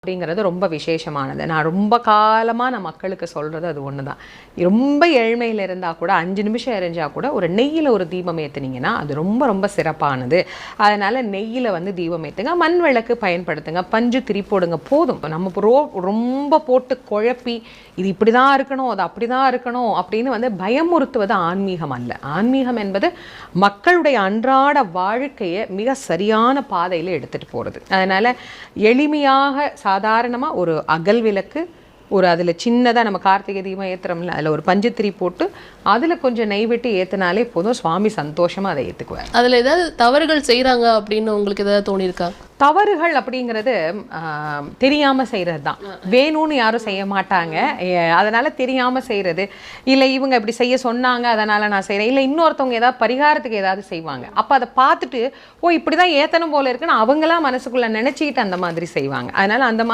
அப்படிங்கிறது ரொம்ப விசேஷமானது. நான் ரொம்ப காலமாக நான் மக்களுக்கு சொல்கிறது அது ஒன்று தான். ரொம்ப ஏழ்மையில் இருந்தால் கூட 5 நிமிஷம் எரிஞ்சால் கூட ஒரு நெய்யில் ஒரு தீபம் ஏற்றுனீங்கன்னா அது ரொம்ப ரொம்ப சிறப்பானது. அதனால் நெய்யில் வந்து தீபம் ஏற்றுங்க, மண் விளக்கு பயன்படுத்துங்க, பஞ்சு திரி போடுங்க, போதும். நம்ம ரொம்ப போட்டு குழப்பி இது இப்படி தான் இருக்கணும், அது அப்படி தான் இருக்கணும் அப்படின்னு வந்து பயமுறுத்துவது ஆன்மீகம் அல்ல. ஆன்மீகம் என்பது மக்களுடைய அன்றாட வாழ்க்கையை மிக சரியான பாதையில் எடுத்துகிட்டு போகிறது. அதனால் எளிமையாக சாதாரணமாக ஒரு அகல் விளக்கு, ஒரு அதில் சின்னதாக நம்ம கார்த்திகை தீபம் ஏற்றுறோம்ல, அதில் ஒரு பஞ்சுத்திரி போட்டு அதில் கொஞ்சம் நெய் விட்டு ஏற்றினாலே போதும், சுவாமி சந்தோஷமாக அதை ஏற்றுக்குவார். அதில் ஏதாவது தவறுகள் செய்கிறாங்க அப்படின்னு உங்களுக்கு ஏதாவது தோணியிருக்கா? தவறுகள் அப்படிங்கிறது தெரியாமல் செய்கிறது தான். வேணும்னு யாரும் செய்ய மாட்டாங்க. அதனால் தெரியாமல் செய்கிறது, இல்லை இவங்க இப்படி செய்ய சொன்னாங்க அதனால் நான் செய்கிறேன், இல்லை இன்னொருத்தவங்க ஏதாவது பரிகாரத்துக்கு ஏதாவது செய்வாங்க. அப்போ அதை பார்த்துட்டு ஓ இப்படி தான் ஏற்றணும் போல இருக்குன்னு அவங்களாம் மனசுக்குள்ளே நினச்சிக்கிட்டு அந்த மாதிரி செய்வாங்க. அதனால் அந்த